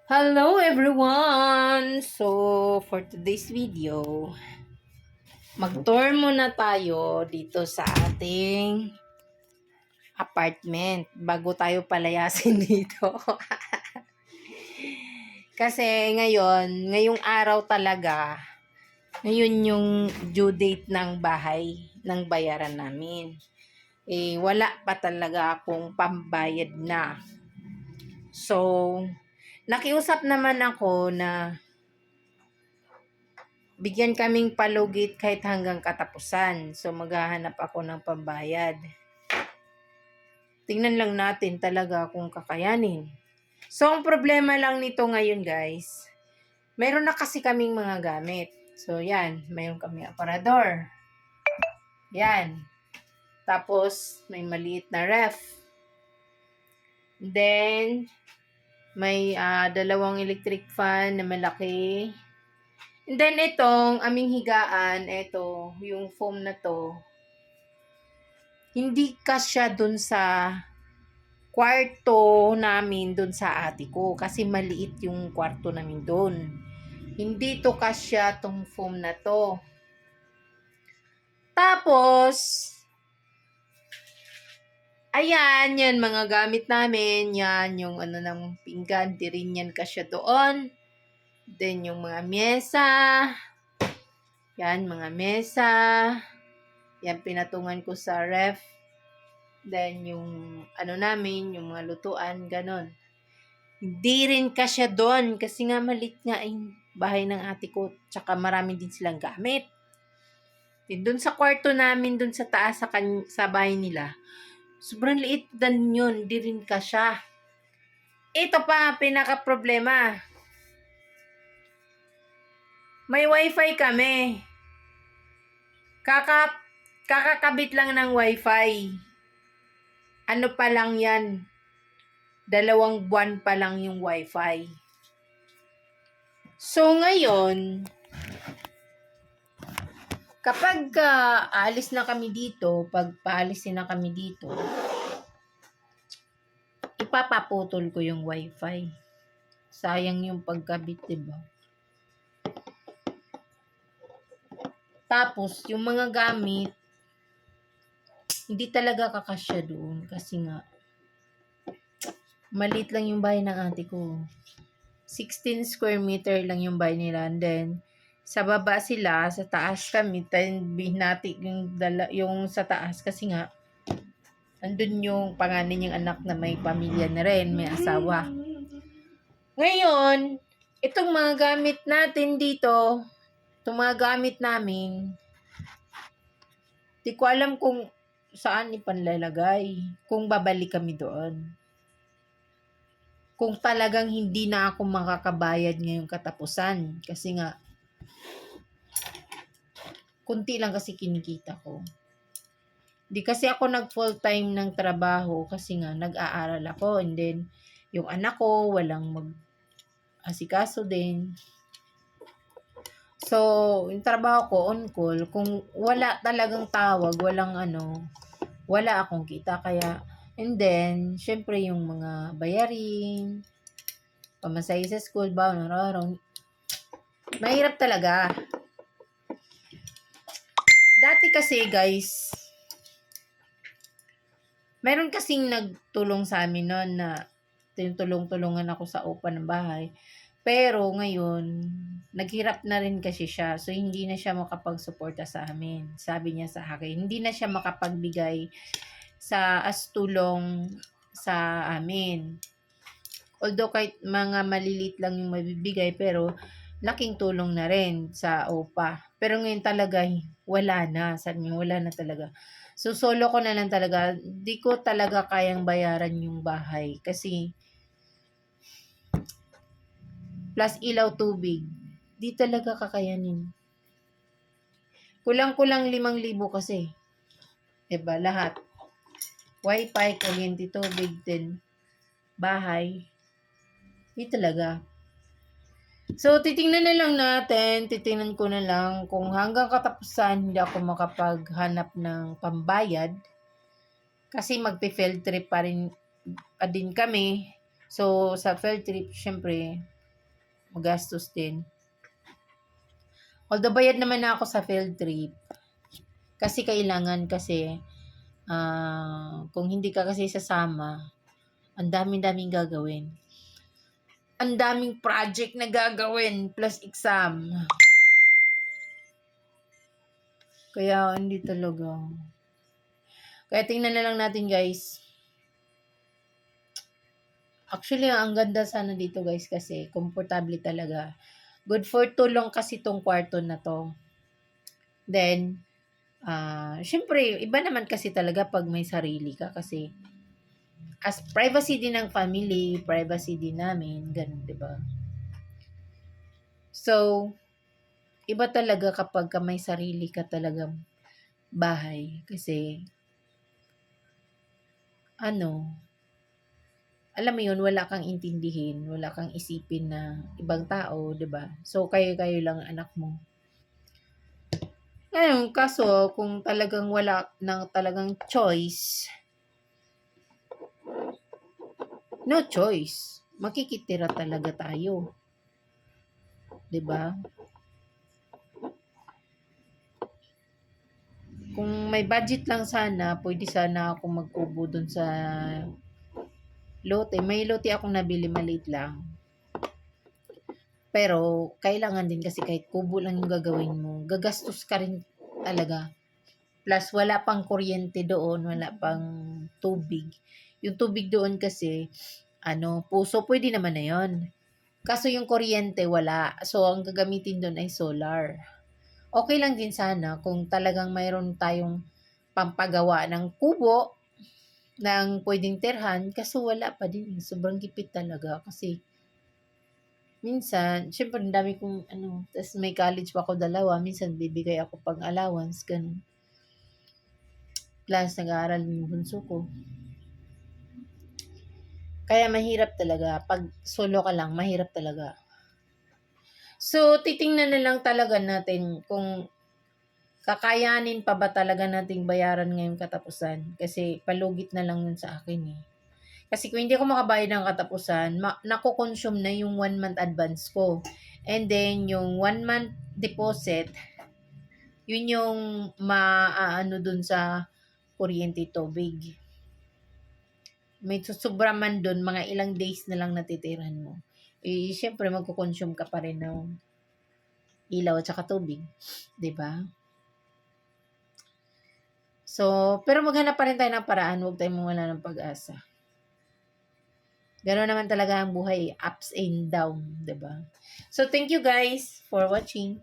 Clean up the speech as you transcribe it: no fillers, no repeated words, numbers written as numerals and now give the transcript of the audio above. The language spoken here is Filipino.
Hello everyone! So, for today's video, mag-tour muna tayo dito sa ating apartment bago tayo palayasin dito. Kasi ngayong araw talaga, ngayon yung due date ng bahay, ng bayaran namin. Wala pa talaga akong pambayad na. So, nakiusap naman ako na bigyan kaming palugit kahit hanggang katapusan. So, maghahanap ako ng pambayad. Tingnan lang natin talaga kung kakayanin. So, ang problema lang nito ngayon, guys, meron na kasi kaming mga gamit. So, yan. Mayroon kami aparador. Yan. Tapos, may maliit na ref. Then, may dalawang electric fan na malaki. And then, itong aming higaan, ito, yung foam na to, hindi kasya dun sa kwarto namin dun sa ate ko kasi maliit yung kwarto namin dun. Hindi to kasya tong foam na to. Tapos, ayan, yan mga gamit namin. Yan, yung ano ng pinggan, di rin yan kasya doon. Then, yung mga mesa. Yan, mga mesa. Yan, pinatungan ko sa ref. Then, yung ano namin, yung mga lutuan, ganon. Hindi rin kasya doon kasi nga malit nga yung bahay ng ate ko. Tsaka marami din silang gamit. Doon sa kwarto namin, doon sa taas sa bahay nila, sobrang liit din yun. Di rin kasya. Ito pa, pinaka-problema. May wifi kami. Kakakabit lang ng wifi. Ano pa lang yan? 2 buwan pa lang yung wifi. So, ngayon, kapag alis na kami dito, pag paalisin na kami dito, ipapaputol ko yung wifi. Sayang yung pagkabit, diba? Tapos, yung mga gamit, hindi talaga kakasya doon kasi nga, maliit lang yung bahay ng ate ko. 16 square meter lang yung bahay nila. And then, sa baba sila, sa taas kami, binati yung sa taas kasi nga, andun yung pangalan niyang anak na may pamilya na rin, may asawa. Ngayon, itong mga gamit natin dito, itong mga gamit namin, di ko alam kung saan ipanlalagay, kung babalik kami doon. Kung talagang hindi na ako makakabayad ngayong katapusan. Kasi nga, kunti lang kasi kinikita ko. Di kasi ako nag full time ng trabaho kasi nga nag-aaral ako, and then yung anak ko walang mag-asikaso din. So, yung trabaho ko on call, kung wala talagang tawag, wala akong kita. Kaya, and then, syempre yung mga bayarin, pamasahe sa school, baon, araw-araw, mahirap talaga. Dati kasi guys, meron kasing nagtulong sa amin noon na tinutulong-tulungan ako sa upa ng bahay. Pero ngayon, naghirap na rin kasi siya. So, hindi na siya makapag-suporta sa amin. Sabi niya sa akin, hindi na siya makapagbigay sa tulong sa amin. Although kahit mga malilit lang yung mabibigay, pero laking tulong na rin sa upa. Pero ngayon talaga, wala na. Sabi niya, wala na talaga. So, solo ko na lang talaga. Di ko talaga kayang bayaran yung bahay. Kasi, plus ilaw, tubig, di talaga kakayanin. Kulang-kulang 5,000 kasi. Diba? Lahat. Wifi, kuryente, tubig, din bahay. Di talaga. So, titingnan na lang natin. Titingnan ko na lang kung hanggang katapusan hindi ako makapaghanap ng pambayad. Kasi magpe-field trip pa rin din kami. So, sa field trip, syempre, magastos din. Although bayad naman na ako sa field trip. Kasi kailangan kasi, kung hindi ka kasi sasama, ang daming-daming gagawin. Ang daming project na gagawin plus exam. Kaya hindi talaga. Kaya tingnan na lang natin guys. Actually, ang ganda sana dito guys kasi komportable talaga. Good for tulong kasi tong kwarto na to. Then, syempre, iba naman kasi talaga pag may sarili ka kasi as privacy din ng family, privacy din namin, ganun, 'di ba? So, iba talaga kapag ka may sarili ka talagang bahay kasi alam mo yun, wala kang intindihin, wala kang isipin na ibang tao, 'di ba? So, kayo-kayo lang ang anak mo. Ngayon, kaso kung talagang wala ng talagang choice, no choice. Makikitira talaga tayo. 'Di ba? Kung may budget lang sana, pwede sana ako magkubo dun sa lote. May lote akong nabili, maliit lang. Pero, kailangan din kasi kahit kubo lang yung gagawin mo, gagastos ka rin talaga. Plus, wala pang kuryente doon, wala pang tubig. Yung tubig doon kasi, puso, pwede naman na yon. Kaso yung kuryente, wala. So, ang gagamitin doon ay solar. Okay lang din sana kung talagang mayroon tayong pampagawa ng kubo ng pwedeng tirhan, kaso wala pa din. Sobrang gipit talaga kasi minsan, syempre ang dami kong tas may college pa ako dalawa, minsan bibigay ako pang allowance, ganun. Plus, nag-aaral yung bunso ko. Kaya mahirap talaga. Pag solo ka lang, mahirap talaga. So, titingnan na lang talaga natin kung kakayanin pa ba talaga nating bayaran ngayong katapusan. Kasi palugit na lang yun sa akin eh. Kasi kung hindi ako makabayad ng katapusan, nakokonsume na yung 1 month advance ko. And then, yung 1 month deposit, yun yung maaano dun sa kuryente tubig. May susubra man dun, mga ilang days na lang natitiran mo. Eh, syempre, magkukonsume ka pa rin ng ilaw at saka tubig. 'Di ba? So, pero maghanap pa rin tayo ng paraan, huwag tayong mawala ng pag-asa. Gano'n naman talaga ang buhay, ups and down, 'di ba? So, thank you guys for watching.